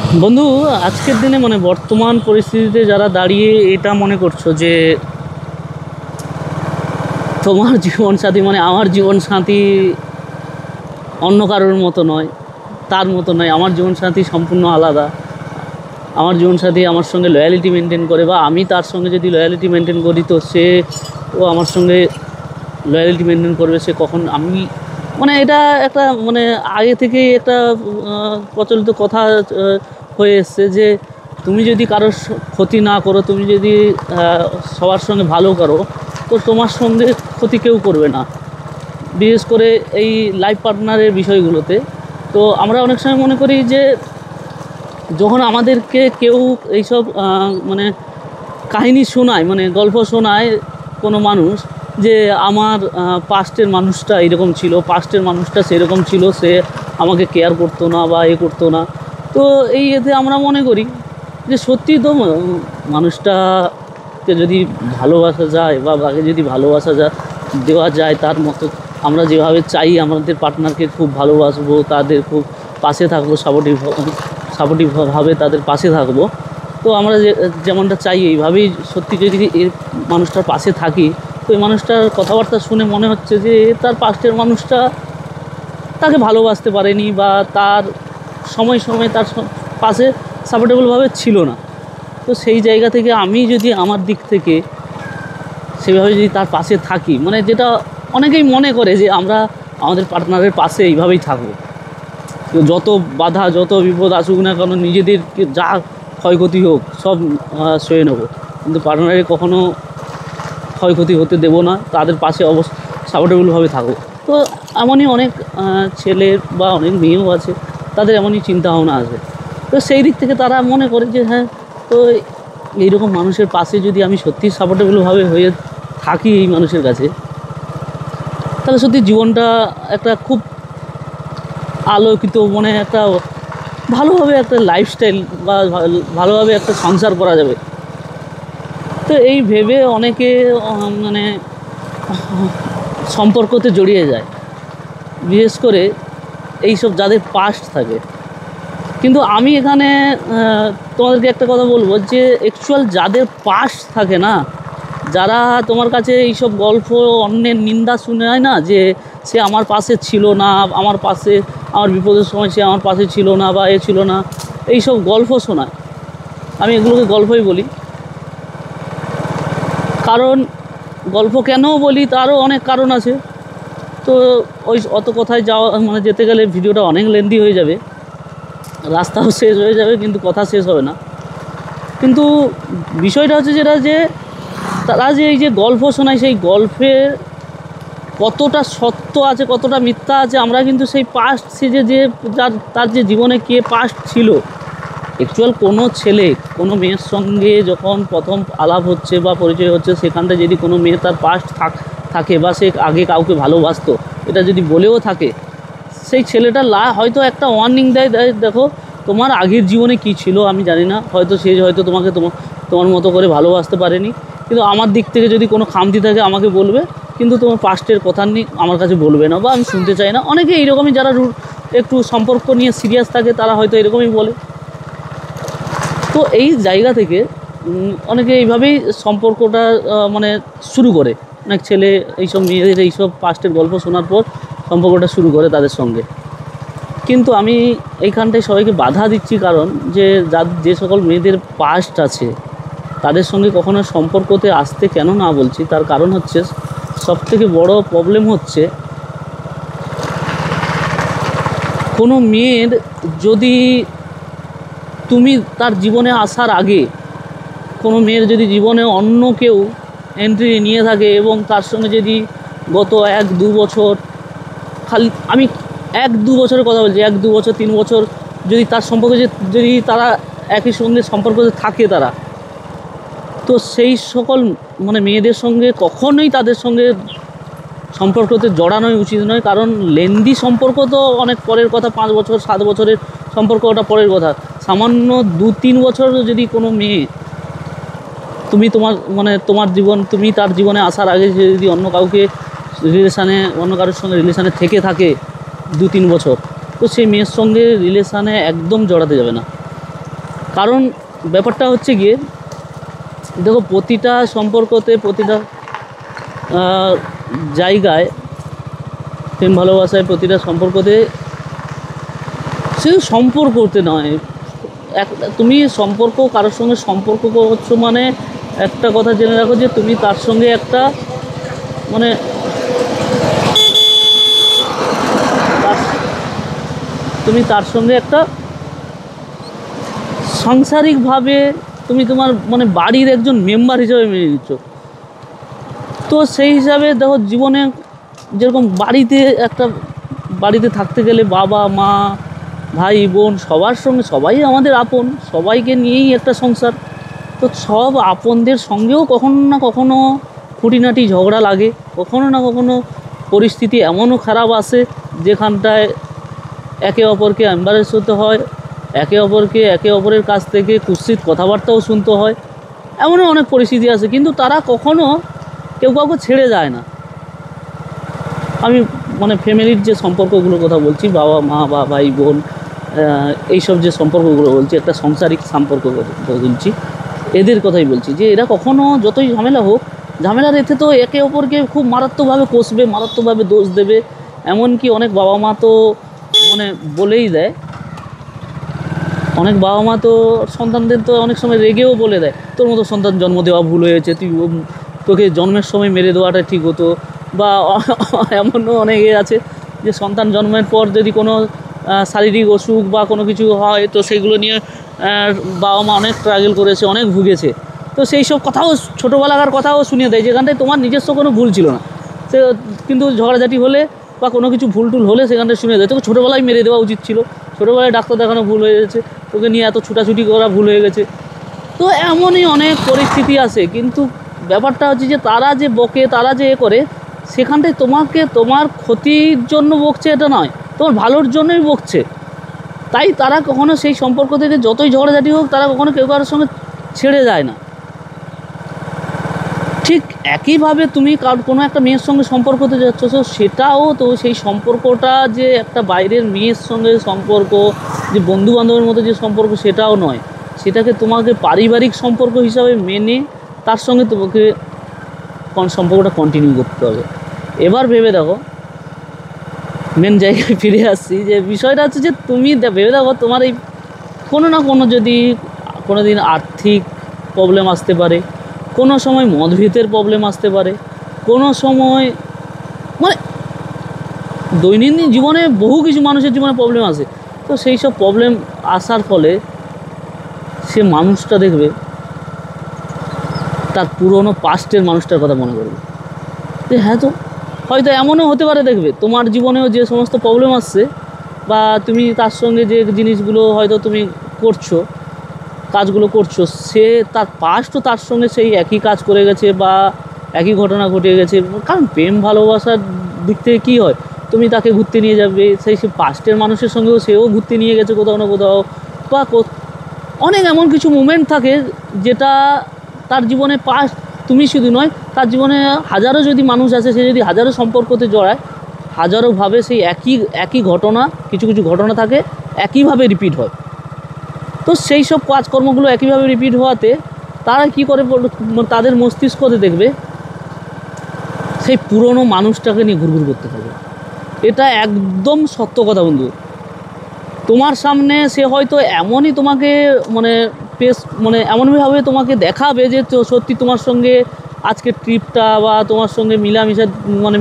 বন্ধু, আজকের দিনে মানে বর্তমান পরিস্থিতিতে যারা দাঁড়িয়ে এটা মনে করছো যে তোমার জীবন সাথী মানে আমার জীবন সাথী অন্য কারোর মতো নয়, তার মতো নয়, আমার জীবন সাথী সম্পূর্ণ আলাদা। আমার জীবন সাথী আমার সঙ্গে লয়ালিটি মেনটেন করে, বা আমি তার সঙ্গে যদি লয়ালিটি মেনটেন করি তো সে ও আমার সঙ্গে লয়ালিটি মেনটেন করবে। সে কখন আমি মানে এটা একটা মানে আগে থেকেই একটা প্রচলিত কথা হয়ে এসছে যে তুমি যদি কারোর ক্ষতি না করো, তুমি যদি সবার সঙ্গে ভালো করো, তো তোমার সঙ্গে ক্ষতি কেউ করবে না। বিশেষ করে এই লাইফ পার্টনারের বিষয়গুলোতে তো আমরা অনেক সময় মনে করি যে যখন আমাদেরকে কেউ এইসব মানে কাহিনী শোনায়, মানে গল্প শোনায় কোনো মানুষ, যে আমার পাস্টের মানুষটা এরকম ছিল, পাস্টের মানুষটা সেরকম ছিল, সে আমাকে কেয়ার করতো না বা এ করতো না। তো এই এতে আমরা মনে করি যে সত্যি তো মানুষটাকে যদি ভালোবাসা যায় বা তাকে যদি ভালোবাসা দেওয়া যায় তার মতো, আমরা যেভাবে চাই আমাদের পার্টনারকে খুব ভালোবাসবো, তাদের খুব পাশে থাকবো, সাপোর্টিভভাবে তাদের পাশে থাকবো, তো আমরা যেমনটা চাই এইভাবেই সত্যি যদি এই মানুষটার পাশে থাকি, তো এই মানুষটার কথাবার্তা শুনে মনে হচ্ছে যে তার পাশের মানুষটা তাকে ভালোবাসতে পারেনি বা তার সময় সময় তার পাশে সাপোর্টেবলভাবে ছিল না। তো সেই জায়গা থেকে আমি যদি আমার দিক থেকে সেভাবে যদি তার পাশে থাকি, মানে যেটা অনেকেই মনে করে যে আমরা আমাদের পার্টনারের পাশে এইভাবেই থাকবো, যত বাধা যত বিপদ আসুক না কেন, নিজেদেরকে যা ক্ষয়ক্ষতি হোক সব সয়ে নেবো, কিন্তু পার্টনারে কখনো ক্ষয়ক্ষতি হতে দেবো না, তাদের পাশে সাপোর্টেবলভাবে থাকবো। তো এমনই অনেক ছেলে বা অনেক মেয়েও আছে, তাদের এমনই চিন্তাভাবনা আছে। তো সেই দিক থেকে তারা মনে করে যে হ্যাঁ, তো এইরকম মানুষের পাশে যদি আমি সত্যি সাপোর্টেবলভাবে হয়ে থাকি এই মানুষের কাছে, তাহলে সত্যি জীবনটা একটা খুব আলোকিত, মানে একটা ভালোভাবে একটা লাইফস্টাইল বা ভালোভাবে একটা সংসার করা যাবে। তো এই ভেবে অনেকে মানে সম্পর্কতে জড়িয়ে যায়, বিশেষ করে এইসব যাদের পাস্ট থাকে। কিন্তু আমি এখানে তোমাদেরকে একটা কথা বলবো যে অ্যাকচুয়াল যাদের পাস্ট থাকে না, যারা তোমার কাছে এইসব গল্প অন্যের নিন্দা শুনে হয় না, যে সে আমার পাশে ছিল না, আমার পাশে আমার বিপদের সময় সে আমার পাশে ছিল না বা এ ছিল না, এইসব গল্প শোনায়, আমি এগুলোকে গল্পই বলি। কারণ গল্প কেন বলি তারও অনেক কারণ আছে। তো ওই অত কথায় যাওয়া মানে যেতে গেলে ভিডিওটা অনেক লেন্দি হয়ে যাবে, রাস্তাও শেষ হয়ে যাবে কিন্তু কথা শেষ হবে না। কিন্তু বিষয়টা হচ্ছে যেটা, যে তারা যে এই যে গল্প শোনায়, সেই গল্পের কতটা সত্য আছে কতটা মিথ্যা আছে আমরা কিন্তু সেই পাস্ট, সে যে তার যে জীবনে কে পাস্ট ছিল। অ্যাকচুয়াল কোনো ছেলে কোনো মেয়ের সঙ্গে যখন প্রথম আলাপ হচ্ছে বা পরিচয় হচ্ছে, সেখানটা যদি কোনো মেয়ে তার পাস্ট থাকে বা সে আগে কাউকে ভালোবাসতো, এটা যদি বলেও থাকে, সেই ছেলেটা হয়তো একটা ওয়ার্নিং দেয়, দেখো তোমার আগের জীবনে কি ছিল আমি জানি না, হয়তো সে হয়তো তোমাকে তোমার মতো করে ভালোবাসতে পারেনি, কিন্তু আমার দিক থেকে যদি কোনো খামতি থাকে আমাকে বলবে, কিন্তু তোমার পাস্টের কথা নিয়ে আমার কাছে বলবে না বা আমি শুনতে চাই না। অনেকে এইরকমই, যারা একটু সম্পর্ক নিয়ে সিরিয়াস থাকে তারা হয়তো এরকমই বলে। তো এই জায়গা থেকে অনেকে এইভাবেই সম্পর্কটা মানে শুরু করে, অনেক ছেলে এইসব মেয়েদের এইসব পাস্টের গল্প শোনার পর সম্পর্কটা শুরু করে তাদের সঙ্গে। কিন্তু আমি এইখানটায় সবাইকে বাধা দিচ্ছি, কারণ যে সকল মেয়েদের পাস্ট আছে তাদের সঙ্গে কখনো সম্পর্কতে আসতে কেন না বলছি, তার কারণ হচ্ছে সবথেকে বড় প্রবলেম হচ্ছে, কোনো মেয়ের যদি তুমি তার জীবনে আসার আগে কোনো মেয়ের যদি জীবনে অন্য কেউ এন্ট্রি নিয়ে থাকে এবং তার সঙ্গে যদি গত 1-2 বছর, খালি আমি 1-2 বছরের কথা বলছি, 1-2 বছর 3 বছর যদি তার সম্পর্কে যদি তারা একই সঙ্গে সম্পর্কতে থাকে তারা, তো সেই সকল মানে মেয়েদের সঙ্গে কখনোই তাদের সঙ্গে সম্পর্কতে জড়ানোই উচিত নয়। কারণ লেন্দি সম্পর্ক তো অনেক পরের কথা, 5 বছর 7 বছরের সম্পর্ক ওটা পরের কথা। সামান্য 2-3 বছর যদি কোনো মেয়ে তুমি তার জীবনে আসার আগে যদি অন্য কারোর সঙ্গে রিলেশানে থেকে থাকে 2-3 বছর, তো সেই মেয়ের সঙ্গে রিলেশানে একদম জড়াতে যাবে না। কারণ ব্যাপারটা হচ্ছে গিয়ে দেখো, প্রতিটা সম্পর্কতে, প্রতিটা জায়গায়, প্রেম ভালোবাসায়, প্রতিটা সম্পর্কতে, সে সম্পর্কতে নয়, তুমি সম্পর্ক কারোর সঙ্গে সম্পর্ক করছো মানে একটা কথা জেনে রাখো যে তুমি তার সঙ্গে একটা মানে তুমি তার সঙ্গে একটা সাংসারিকভাবে তুমি তোমার মানে বাড়ির একজন মেম্বার হিসেবে মেনে নিচ্ছ। তো সেই হিসাবে দেখো, জীবনে যেরকম বাড়িতে থাকতে গেলে বাবা মা ভাই বোন সবার সঙ্গে, সবাই আমাদের আপন, সবাইকে নিয়েই একটা সংসার। তো সব আপনদের সঙ্গেও কখনো না কখনো খুঁটিনাটি ঝগড়া লাগে, কখনো না কখনো পরিস্থিতি এমনও খারাপ আসে যেখানটায় একে অপরকে এম্বারেস হতে হয়, একে অপরের কাছ থেকে কুৎসিত কথাবার্তাও শুনতে হয়, এমনও অনেক পরিস্থিতি আছে। কিন্তু তারা কখনো কেউ কাউকে ছেড়ে যায় না। আমি মানে ফ্যামিলির যে সম্পর্কগুলোর কথা বলছি, বাবা মা বা ভাই বোন, এইসব যে সম্পর্কগুলো বলছি, একটা সাংসারিক সম্পর্ক বলছি, এদের কথাই বলছি যে এরা কখনো যতই ঝামেলা হোক, ঝামেলার এতে তো একে অপরকে খুব মারাত্মকভাবে কষবে, মারাত্মকভাবে দোষ দেবে। এমনকি অনেক বাবা মা তো মানে বলেই দেয়, অনেক বাবা মা তো সন্তানদের তো অনেক সময় রেগেও বলে দেয়, তোর মতো সন্তান জন্ম দেওয়া ভুল হয়েছে, তোকে জন্মের সময় মেরে দেওয়াটা ঠিক হতো। বা এমনও অনেকে আছে যে সন্তান জন্মের পর যদি কোনো শারীরিক অসুখ বা কোনো কিছু হয়, তো সেগুলো নিয়ে বাবা মা অনেক স্ট্রাগল করেছে, অনেক ভুগেছে। তো সেই সব কথাও, ছোটোবেলাকার কথাও শুনিয়ে দেয়, যেখানটায় তোমার নিজস্ব কোনো ভুল ছিল না। সে কিন্তু ঝগড়াঝাটি হলে বা কোনো কিছু ভুল টুল হলে সেখানটায় শুনিয়ে দেয়, তোকে ছোটোবেলায় মেরে দেওয়া উচিত ছিল, ছোটোবেলায় ডাক্তার দেখানো ভুল হয়ে গেছে, তোকে নিয়ে এত ছুটাছুটি করা ভুল হয়ে গেছে। তো এমনই অনেক পরিস্থিতি আছে। কিন্তু ব্যাপারটা হচ্ছে যে তারা যে বকে, তারা যে করে, সেখানটায় তোমাকে তোমার ক্ষতির জন্য বকছে এটা নয়, তোমার ভালোর জন্যই বকছে। তাই তারা কখনো সেই সম্পর্ক থেকে যতই ঝগড়াঝাটি হোক, তারা কখনো কেউ কারোর সঙ্গে ছেড়ে যায় না। ঠিক একইভাবে তুমি কোনো একটা মেয়ের সঙ্গে সম্পর্কতে যাচ্ছ, সেটাও তো সেই সম্পর্কটা যে একটা বাইরের মেয়ের সঙ্গে সম্পর্ক, যে বন্ধুবান্ধবের মতো যে সম্পর্ক, সেটাও নয়। সেটাকে তোমাকে পারিবারিক সম্পর্ক হিসাবে মেনে তার সঙ্গে তোমাকে সম্পর্কটা কন্টিনিউ করতে হবে। এবার ভেবে দেখো, মেন জায়গায় ফিরে আসছি, যে বিষয়টা হচ্ছে যে তুমি ভেবে দেখো, তোমার এই কোনো না কোনো যদি কোনো দিন আর্থিক প্রবলেম আসতে পারে, কোনো সময় মতভেদের প্রবলেম আসতে পারে, কোনো সময় মানে দৈনন্দিন জীবনে বহু কিছু মানুষের জীবনে প্রবলেম আসে। তো সেই সব প্রবলেম আসার ফলে সে মানুষটা দেখবে তার পুরনো পাস্টের মানুষটার কথা মনে করবে যে হ্যাঁ, তো হয়তো এমনও হতে পারে, দেখবে তোমার জীবনেও যে সমস্ত প্রবলেম আসছে বা তুমি তার সঙ্গে যে জিনিসগুলো হয়তো তুমি করছো, কাজগুলো করছো, সে তার পাস্টও তার সঙ্গে সেই একই কাজ করে গেছে বা একই ঘটনা ঘটে গেছে। কারণ প্রেম ভালোবাসার দিক থেকে কী হয়, তুমি তাকে ঘুরতে নিয়ে যাবে, সে পাস্টের মানুষের সঙ্গেও সেও ঘুরতে নিয়ে গেছে কোথাও না কোথাও, বা অনেক এমন কিছু মুমেন্ট থাকে যেটা তার জীবনে পাস্ট, তুমি শুধু নয়, তার জীবনে হাজারো যদি মানুষ আছে, সে যদি হাজারো সম্পর্কতে জড়ায়, হাজারোভাবে সেই একই ঘটনা, কিছু কিছু ঘটনা থাকে একইভাবে রিপিট হয়। তো সেই সব কাজকর্মগুলো একইভাবে রিপিট হওয়াতে তারা কী করে, তাদের মস্তিষ্কতে দেখবে সেই পুরনো মানুষটাকে নিয়ে ঘুরঘুর করতে থাকে। এটা একদম সত্য কথা বন্ধু। তোমার সামনে সে হয়তো এমনই তোমাকে মানে এমনভাবে তোমাকে দেখাবে যে সত্যি তোমার সঙ্গে আজকের ট্রিপটা বা তোমার সঙ্গে মিলামিশা মানে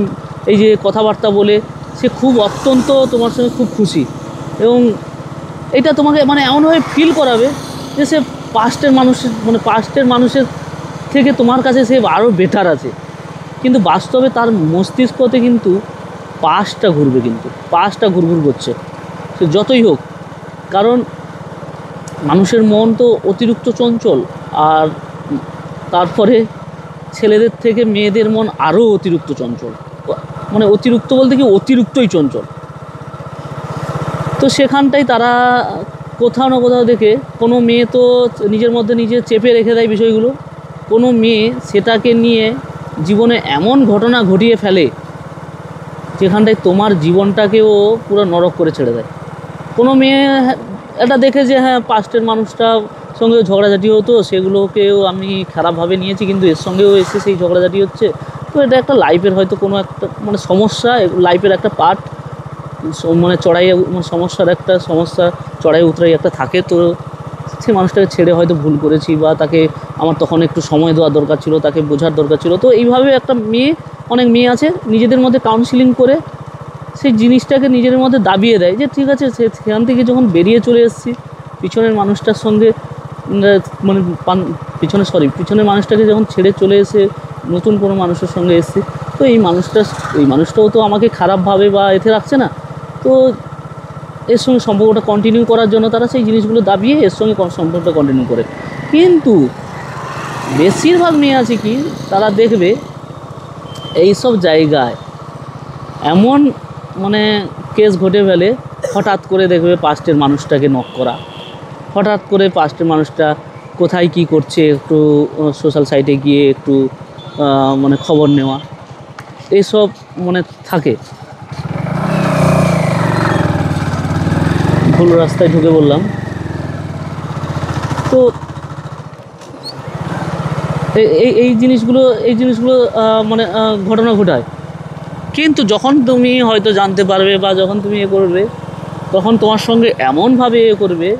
এই যে কথাবার্তা বলে সে খুব অত্যন্ত তোমার সঙ্গে খুব খুশি, এবং এটা তোমাকে মানে এমনভাবে ফিল করাবে যে সে পাস্টের মানুষের থেকে তোমার কাছে সে আরও বেটার আছে। কিন্তু বাস্তবে তার মস্তিষ্কতে কিন্তু পাস্টটা ঘুরঘুর করছে, সে যতই হোক। কারণ মানুষের মন তো অতিরিক্ত চঞ্চল, আর তারপরে ছেলেদের থেকে মেয়েদের মন আরও অতিরিক্ত চঞ্চল, মানে অতিরিক্ত বলতে কি অতিরিক্তই চঞ্চল। তো সেখানটাই তারা কোথাও না কোথাও দেখে, কোনো মেয়ে তো নিজের মধ্যে নিজে চেপে রেখে দেয় বিষয়গুলো, কোনো মেয়ে সেটাকে নিয়ে জীবনে এমন ঘটনা ঘটিয়ে ফেলে যেখানটায় তোমার জীবনটাকেও পুরো নরক করে ছেড়ে দেয়। কোনো মেয়ে এটা দেখে যে হ্যাঁ, পাস্টের মানুষটা সঙ্গেও ঝগড়াঝাটি হতো, সেগুলোকেও আমি খারাপভাবে নিয়েছি, কিন্তু এর সঙ্গেও এসে সেই ঝগড়াঝাটি হচ্ছে। তো এটা একটা লাইফের হয়তো কোনো একটা মানে সমস্যা, লাইফের একটা পার্ট, মানে চড়াই মানে সমস্যার একটা সমস্যা, চড়াই উতরাই একটা থাকে। তো সেই মানুষটাকে ছেড়ে হয়তো ভুল করেছি, বা তাকে আমার তখন একটু সময় দেওয়ার দরকার ছিল, তাকে বোঝার দরকার ছিল। তো এইভাবে একটা মেয়ে, অনেক মেয়ে আছে নিজেদের মধ্যে কাউন্সিলিং করে সেই জিনিসটাকে নিজেদের মধ্যে দাবিয়ে দেয় যে ঠিক আছে, সেখান থেকে যখন বেরিয়ে চলে এসেছি, পিছনের মানুষটার সঙ্গে মানে পিছনের মানুষটাকে যখন ছেড়ে চলে এসে নতুন কোনো মানুষের সঙ্গে এসেছি, তো এই মানুষটাও তো আমাকে খারাপভাবে বা এতে রাখছে না। তো এর সঙ্গে সম্পর্কটা কন্টিনিউ করার জন্য তারা সেই জিনিসগুলো দাবিয়ে এর সঙ্গে সম্পর্কটা কন্টিনিউ করে। কিন্তু বেশিরভাগ মেয়ে আছে কি, তারা দেখবে এইসব জায়গায় এমন মানে কেস ঘটে ফেলে, হঠাৎ করে দেখবে পাস্টের মানুষটাকে নক করা, হঠাৎ করে পাস্টের মানুষটা কোথায় কি করছে একটু সোশ্যাল সাইটে গিয়ে একটু মানে খবর নেওয়া, এইসব মানে থাকে। ভুল রাস্তায় ঢুকে বললাম। তো এই জিনিসগুলো মানে ঘটনা ঘটায়। কিন্তু যখন তুমি হয়তো জানতে পারবে বা যখন তুমি করবে, তখন তোমার সঙ্গে এমনভাবে করবে,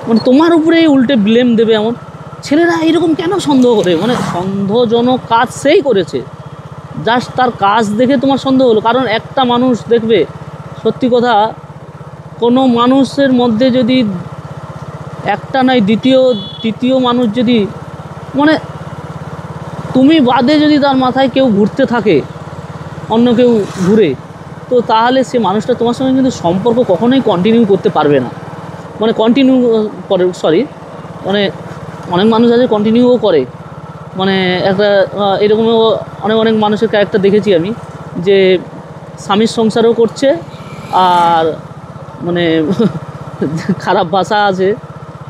মানে তোমার উপরেই উল্টে ব্লেম দেবে। এমন ছেলেরা এরকম কেন সন্দেহ করে, মানে সন্দেহজনক কাজ সেই করেছে, জাস্ট তার কাজ দেখে তোমার সন্দেহ হলো। কারণ একটা মানুষ দেখবে, সত্যি কথা, কোনো মানুষের মধ্যে যদি একটা নয় দ্বিতীয় মানুষ যদি মানে তুমি বাদে যদি তার মাথায় কেউ ঘুরতে থাকে, অন্য কেউ ঘুরে, তো তাহলে সে মানুষটা তোমার সঙ্গে কিন্তু সম্পর্ক কখনোই কন্টিনিউ করতে পারবে না। মানে কন্টিনিউ করে, মানে অনেক মানুষ আছে কন্টিনিউও করে, মানে একটা এরকমও অনেক মানুষের ক্যারেক্টার দেখেছি আমি, যে স্বামীর সংসারও করছে আর মানে খারাপ ভাষা আছে,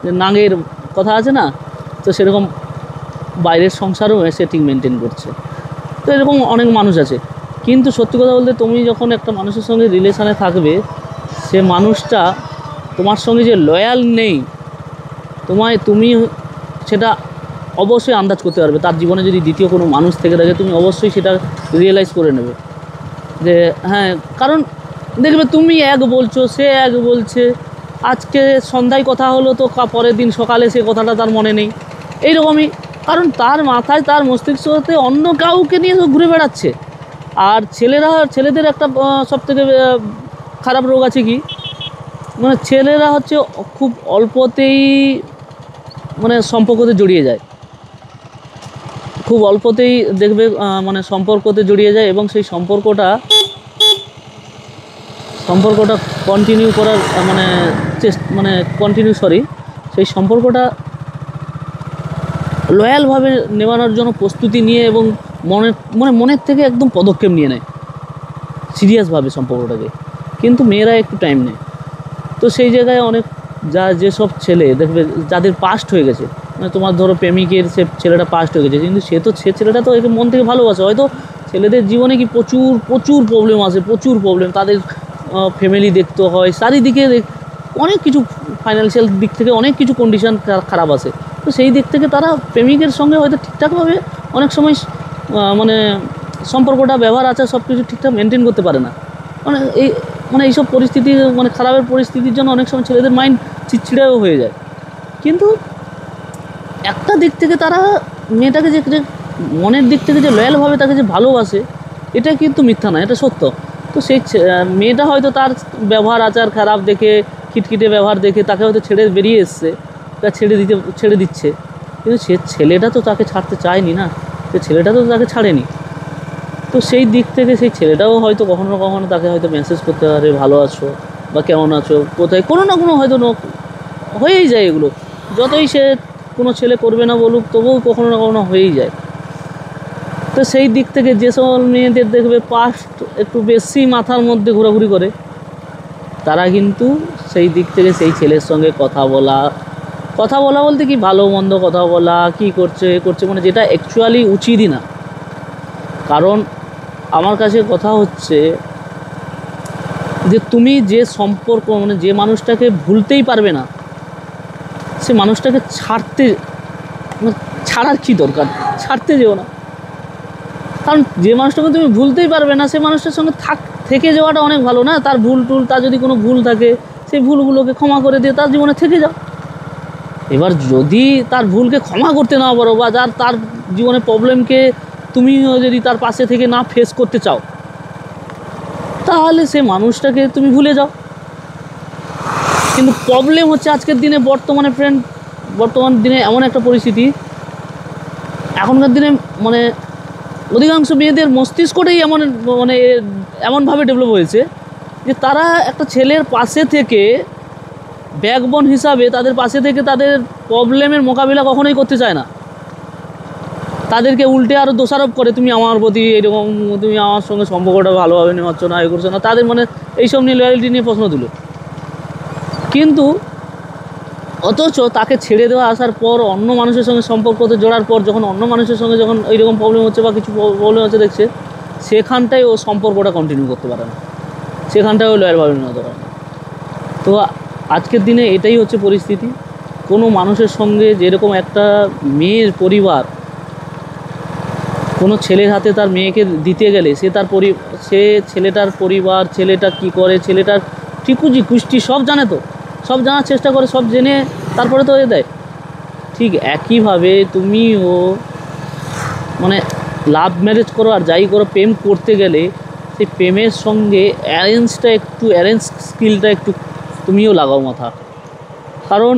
যে নাঙের কথা আছে না, তো সেরকম বাইরের সংসারও সে ঠিক মেনটেন করছে। তো এরকম অনেক মানুষ আছে। কিন্তু সত্যি কথা বলতে, তুমি যখন একটা মানুষের সঙ্গে রিলেশানে থাকবে, সে মানুষটা তোমার সঙ্গে যে লয়াল নেই, তুমি সেটা অবশ্যই আন্দাজ করতে পারবে। তার জীবনে যদি দ্বিতীয় কোনো মানুষ থেকে থাকে, তুমি অবশ্যই সেটা রিয়েলাইজ করে নেবে যে হ্যাঁ, কারণ দেখবে তুমি এক বলছো, সে এক বলছে, আজকে সন্ধ্যায় কথা হলো তো পরের দিন সকালে সে কথাটা তার মনে নেই, এইরকমই। কারণ তার মাথায়, তার মস্তিষ্কতে অন্য কাউকে নিয়ে ঘুরে বেড়াচ্ছে। আর ছেলেদের একটা সবথেকে খারাপ রোগ আছে কি, মানে ছেলেরা হচ্ছে খুব অল্পতেই মানে সম্পর্কতে জড়িয়ে যায়, খুব অল্পতেই দেখবে মানে সম্পর্কতে জড়িয়ে যায়, এবং সেই সম্পর্কটা কন্টিনিউ করার সেই সম্পর্কটা লয়ালভাবে নেওয়ানোর জন্য প্রস্তুতি নিয়ে এবং মনের থেকে একদম পদক্ষেপ নিয়ে নেয় সিরিয়াসভাবে সম্পর্কটাকে। কিন্তু মেয়েরা একটু টাইম নেয়। তো সেই জায়গায় অনেক যেসব ছেলে দেখবে যাদের পাস্ট হয়ে গেছে, মানে তোমার ধরো প্রেমিকের সে ছেলেটা পাস্ট হয়ে গেছে, কিন্তু সে ছেলেটা তো একে মন থেকে ভালোবাসে। হয়তো ছেলেদের জীবনে কি প্রচুর প্রবলেম আছে, প্রচুর প্রবলেম, তাদের ফ্যামিলি দেখতে হয়, চারিদিকে অনেক কিছু, ফাইন্যান্সিয়াল দিক থেকে অনেক কিছু কন্ডিশান খারাপ আছে। তো সেই দিক থেকে তারা প্রেমিকের সঙ্গে হয়তো ঠিকঠাকভাবে অনেক সময় মানে সম্পর্কটা, ব্যবহার আচার সব কিছু ঠিকঠাক মেনটেন করতে পারে না। এইসব পরিস্থিতি, মানে খারাপের পরিস্থিতির জন্য অনেক সময় ছেলেদের মাইন্ড চিড়চিড়াও হয়ে যায়। কিন্তু একটা দিক থেকে তারা মেয়েটাকে যে মনের দিক থেকে যে লয়ালভাবে তাকে যে ভালোবাসে, এটা কিন্তু মিথ্যা না, এটা সত্য। তো সেই মেয়েটা হয়তো তার ব্যবহার আচার খারাপ দেখে, খিটখিটে ব্যবহার দেখে তাকে হয়তো ছেড়ে বেরিয়ে এসছে, তা ছেড়ে দিচ্ছে। কিন্তু ছেলেটা তো তাকে ছাড়তে চায়নি না, ছেলেটা তো তাকে ছাড়েনি। তো সেই দিক থেকে সেই ছেলেটাও হয়তো কখনো কখনো তাকে হয়তো মেসেজ করতে পারে, ভালো আছো বা কেমন আছো, কোথায়, কোনো না কোনো হয়তো হয়েই যায় এগুলো। যতই সে কোনো ছেলে করবে না বলুক, তবুও কখনো না কখনো হয়েই যায়। তো সেই দিক থেকে যে সকল মেয়েদের দেখবে পাস্ট একটু বেশি মাথার মধ্যে ঘোরাঘুরি করে, তারা কিন্তু সেই দিক থেকে সেই ছেলের সঙ্গে কথা বলা বলতে কি, ভালো মন্দ কথা বলা, কি করছে মানে যেটা অ্যাকচুয়ালি উচিতই না। কারণ আমার কাছে কথা হচ্ছে যে তুমি যে সম্পর্ক, মানে যে মানুষটাকে ভুলতেই পারবে না, সে মানুষটাকে ছাড়ার কী দরকার, ছাড়তে যেও না। কারণ যে মানুষটাকে তুমি ভুলতেই পারবে না, সে মানুষটার সঙ্গে থেকে যাওয়াটা অনেক ভালো না। তার তার যদি কোনো ভুল থাকে সেই ভুলগুলোকে ক্ষমা করে দিয়ে তার জীবনে থেকে যাও। এবার যদি তার ভুলকে ক্ষমা করতে না পারো বা তার জীবনে প্রবলেমকে তুমিও যদি তার পাশে থেকে না ফেস করতে চাও, তাহলে সে মানুষটাকে তুমি ভুলে যাও। কিন্তু প্রবলেম হচ্ছে আজকের দিনে বর্তমান দিনে এমন একটা পরিস্থিতি, এখনকার দিনে মানে অধিকাংশ মেয়েদের মস্তিষ্কটাই এমনভাবে ডেভেলপ হয়েছে যে তারা একটা ছেলের পাশে থেকে ব্যাকবোন হিসাবে তাদের পাশে থেকে তাদের প্রবলেমের মোকাবিলা কখনোই করতে চায় না। তাদেরকে উল্টে আরও দোষারোপ করে, তুমি আমার প্রতি এরকম, তুমি আমার সঙ্গে সম্পর্কটা ভালোভাবে নেওয়াচ্ছ না, এ করছো না। তাদের এইসব নিয়ে লয়্যালিটি নিয়ে প্রশ্ন তুলে। কিন্তু অথচ তাকে ছেড়ে দেওয়া আসার পর অন্য মানুষের সঙ্গে সম্পর্কতে জোড়ার পর যখন অন্য মানুষের সঙ্গে যখন এইরকম প্রবলেম হচ্ছে বা কিছু প্রবলেম হচ্ছে দেখছে, সেখানটায় ও সম্পর্কটা কন্টিনিউ করতে পারে না, সেখানটায় ও লয়ালভাবে নিতে পারে না। তো আজকের দিনে এটাই হচ্ছে পরিস্থিতি। কোনো মানুষের সঙ্গে যেরকম একটা মেয়ের পরিবার কোনো ছেলের হাতে তার মেয়েকে দিতে গেলে সে ছেলেটার পরিবার, ছেলেটা কি করে, ছেলেটার ঠিকুজি কুষ্টি সব জানে, তো সব জানার চেষ্টা করে, সব জেনে তারপরে তো দেয়। ঠিক একইভাবে তুমিও লাভ ম্যারেজ করো আর যাই করো, প্রেম করতে গেলে সেই প্রেমের সঙ্গে অ্যারেঞ্জ স্কিলটা একটু তুমিও লাগাও মাথা। কারণ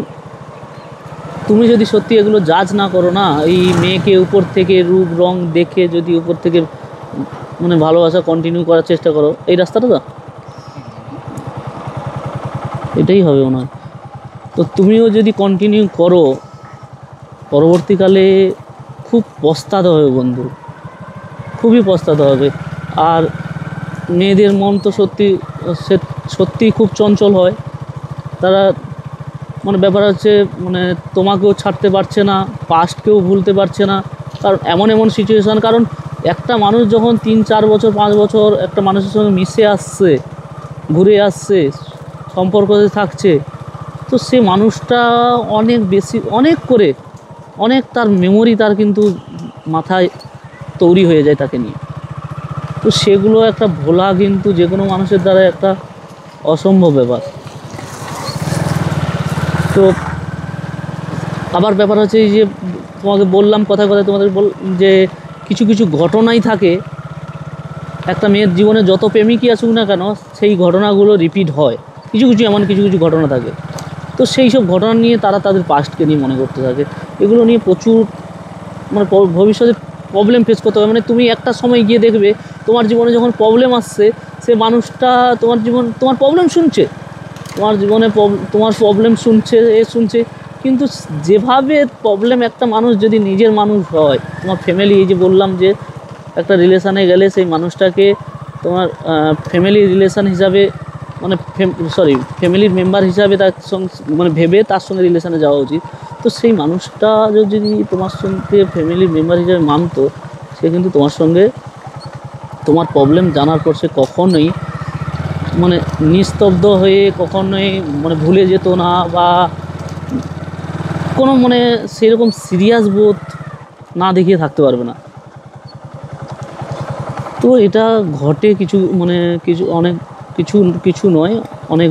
তুমি যদি সত্যি এগুলো জাজ না করো না, এই মেয়েকে উপর থেকে রূপ রং দেখে যদি উপর থেকে ভালোবাসা কন্টিনিউ করার চেষ্টা করো, এই রাস্তাটা তো এটাই হবে ওনার। তো তুমিও যদি কন্টিনিউ করো, পরবর্তীকালে খুব পস্তাতে হবে বন্ধু, খুবই পস্তাতে হবে। আর মেয়েদের মন তো সত্যি খুব চঞ্চল হয়। তারা ব্যাপার হচ্ছে তোমাকেও ছাড়তে পারছে না, পাস্টকেও ভুলতে পারছে না। কারণ এমন সিচুয়েশান, কারণ একটা মানুষ যখন 3-4 বছর 5 বছর একটা মানুষের সঙ্গে মিশে আসছে, ঘুরে আসছে, সম্পর্কতে থাকছে, তো সে মানুষটা অনেক তার মেমোরি তার কিন্তু মাথায় তৈরি হয়ে যায় তাকে নিয়ে। তো সেগুলো একটা ভোলা কিন্তু যে কোনো মানুষের দ্বারা একটা অসম্ভব ব্যাপার। তো আবার ব্যাপার হচ্ছে এই যে তোমাকে বললাম কথায় তোমাদের যে কিছু ঘটনাই থাকে একটা মেয়ের জীবনে, যত প্রেমিকই আসুক না কেন সেই ঘটনাগুলো রিপিট হয়। কিছু ঘটনা থাকে, তো সেই সব ঘটনা নিয়ে তারা তাদের পাস্টকে নিয়ে মনে করতে থাকে। এগুলো নিয়ে প্রচুর ভবিষ্যতে প্রবলেম ফেস করতে হবে। তুমি একটা সময় গিয়ে দেখবে তোমার জীবনে যখন প্রবলেম আসছে, সে মানুষটা তোমার প্রবলেম শুনছে, তোমার জীবনে তোমার প্রবলেম শুনছে, কিন্তু যেভাবে প্রবলেম একটা মানুষ যদি নিজের মানুষ হয়, তোমার ফ্যামিলি, এই যে বললাম যে একটা রিলেশানে গেলে সেই মানুষটাকে তোমার ফ্যামিলি রিলেশান হিসাবে ফ্যামিলির মেম্বার হিসাবে তার সঙ্গে ভেবে তার সঙ্গে রিলেশানে যাওয়া উচিত। তো সেই মানুষটা যদি তোমার সঙ্গে ফ্যামিলির মেম্বার হিসাবে মানতো, সে কিন্তু তোমার সঙ্গে তোমার প্রবলেম জানার পর সে কখনোই নিস্তব্ধ হয়ে কখনোই ভুলে যেত না, বা কোনো সেরকম সিরিয়াস বোধ না দেখিয়ে থাকতে পারবে না। তো এটা ঘটে অনেক কিছু নয়, অনেক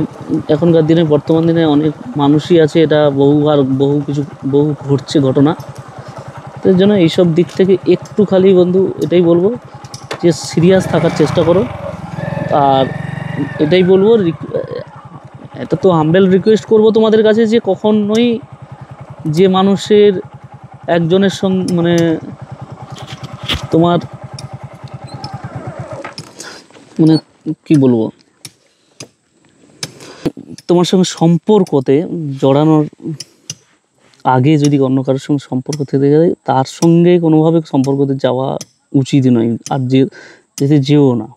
এখনকার দিনে বর্তমান দিনে অনেক মানুষই আছে, এটা বহু ঘটছে ঘটনা। তো এর জন্য এইসব দিক থেকে একটু খালি বন্ধু এটাই বলবো যে সিরিয়াস থাকার চেষ্টা করো। আর এটাই বলবো, এটা তো হাম্বেল রিকোয়েস্ট করবো তোমাদের কাছে যে কখনোই যে মানুষের একজনের সঙ্গে তোমার কি বলবো, তোমার সঙ্গে সম্পর্কতে জড়ানোর আগে যদি অন্য কারোর সঙ্গে সম্পর্ক থেকে যায়, তার সঙ্গে কোনোভাবে সম্পর্কতে যাওয়া উচিত নয়, আর যেও না।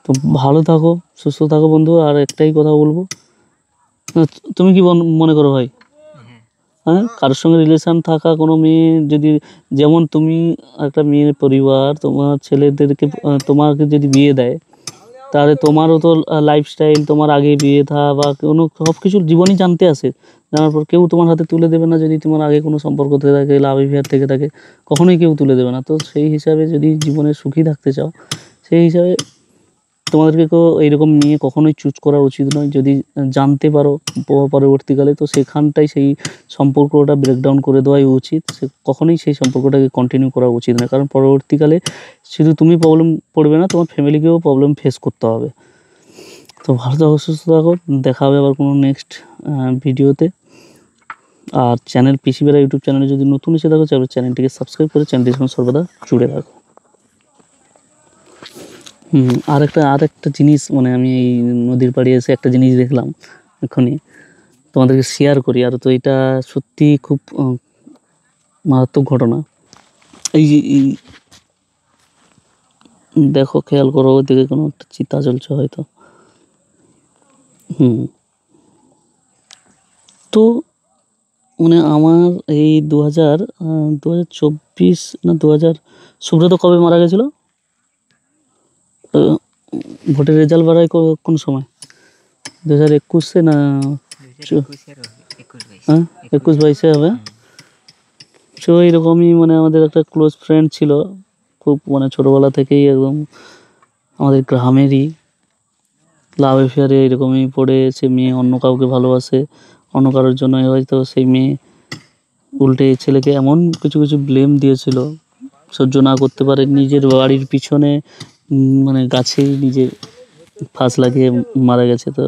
তো ভালো থাকো, সুস্থ থাকো বন্ধু। আর একটাই কথা বলবো, তুমি কি মনে করো ভাই? হ্যাঁ, কারোর সঙ্গে রিলেশান থাকা কোনো মেয়ে যদি, যেমন তুমি একটা মেয়ের পরিবার তোমার ছেলেদেরকে তোমাকে যদি বিয়ে দেয়, তাহলে তোমারও তো লাইফস্টাইল, তোমার আগে বিয়ে থা বা কোনো সব কিছুর জীবনই জানতে আসে, জানার পর কেউ তোমার হাতে তুলে দেবে না। যদি তোমার আগে কোনো সম্পর্ক থেকে থাকে, লাভ অ্যাফেয়ার থেকে থাকে, কখনোই কেউ তুলে দেবে না। তো সেই হিসাবে যদি জীবনে সুখী থাকতে চাও, সেই হিসাবে তোমাদেরকে কেউ এইরকম মেয়ে কখনোই চুজ করা উচিত নয়। যদি জানতে পারো পরবর্তীকালে, তো সেখানটাই সেই সম্পর্কটা ব্রেকডাউন করে দেওয়াই উচিত। সে কখনোই সেই সম্পর্কটাকে কন্টিনিউ করা উচিত না, কারণ পরবর্তীকালে শুধু তুমি প্রবলেম পড়বে না, তোমার ফ্যামিলিকেও প্রবলেম ফেস করতে হবে। তো ভালো থাকো, সুস্থ থাকো, দেখা হবে আবার কোনো নেক্সট ভিডিওতে। আর চ্যানেল পিসি বেড়া ইউটিউব চ্যানেলে যদি নতুন এসে থাকো, চ্যানেলটিকে সাবস্ক্রাইব করে চ্যানেলটির সঙ্গে সর্বদা জুড়ে থাকো। আর একটা জিনিস, মানে আমি এই নদীর পাড়ে এসে একটা জিনিস দেখলাম এখনই, তোমাদেরকে শেয়ার করি। আর তো এটা সত্যি খুব মারাত্মক ঘটনা। এই যে দেখো, খেয়াল করো, ওদিকে কোনো একটা চিতা চলছে হয়তো। তো মানে আমার এই 2024 না 2000, সুব্রত কবে মারা গেছিল? ভোটের রেজাল্ট বাড়ায় কোন সময়? 2021-এ না? হ্যাঁ, 21-22-এ হবে। তো এইরকমই মানে আমাদের একটা ক্লোজ ফ্রেন্ড ছিল, খুব মানে ছোটোবেলা থেকেই একদম আমাদের গ্রামেরই, লাভ অ্যাফেয়ারে এরকমই পড়ে সে মেয়ে অন্য কাউকে ভালোবাসে, অন্য কারোর জন্য হয়তো সেই মেয়ে উল্টে ছেলেকে এমন কিছু কিছু ব্লেম দিয়েছিল, সহ্য না করতে পারে নিজের বাড়ির পিছনে মানে গাছেই নিজে ফাঁস লাগিয়ে মারা গেছে। তো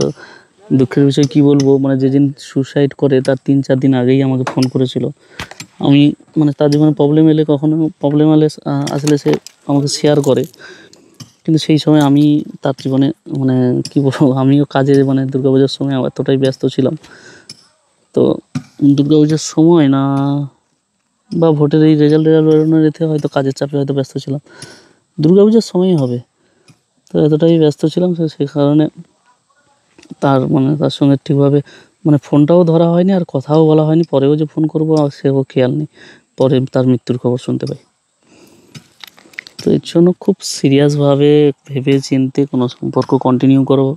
দুঃখের বিষয় কী বলবো, মানে যেদিন সুসাইড করে তার 3-4 দিন আগেই আমাকে ফোন করেছিল। আমি মানে তার জীবনে প্রবলেম এলে, কখনো প্রবলেম আসলে সে আমাকে শেয়ার করে, কিন্তু সেই সময় আমি তার জীবনে মানে কী বলবো, আমিও কাজে মানে দুর্গাপূজার সময় এতটাই ব্যস্ত ছিলাম। তো দুর্গাপূজার সময় না, বা ভোটের এই রেজাল্ট বেরোনোর এতে হয়তো কাজের চাপে হয়তো ব্যস্ত ছিলাম, দুর্গাপূজার সময়ই হবে। তো এতটাই ব্যস্ত ছিলাম, সেই কারণে তার সঙ্গে ঠিকভাবে মানে ফোনটাও ধরা হয়নি, আর কথাও বলা হয়নি। পরেও যে ফোন করবো সেও খেয়াল নেই, পরে তার মৃত্যুর খবর শুনতে পাই। তো এর জন্য খুব সিরিয়াসভাবে ভেবে চিন্তে কোনো সম্পর্ক কন্টিনিউ করো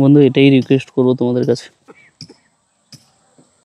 বন্ধু, এটাই রিকোয়েস্ট করবো তোমাদের কাছে।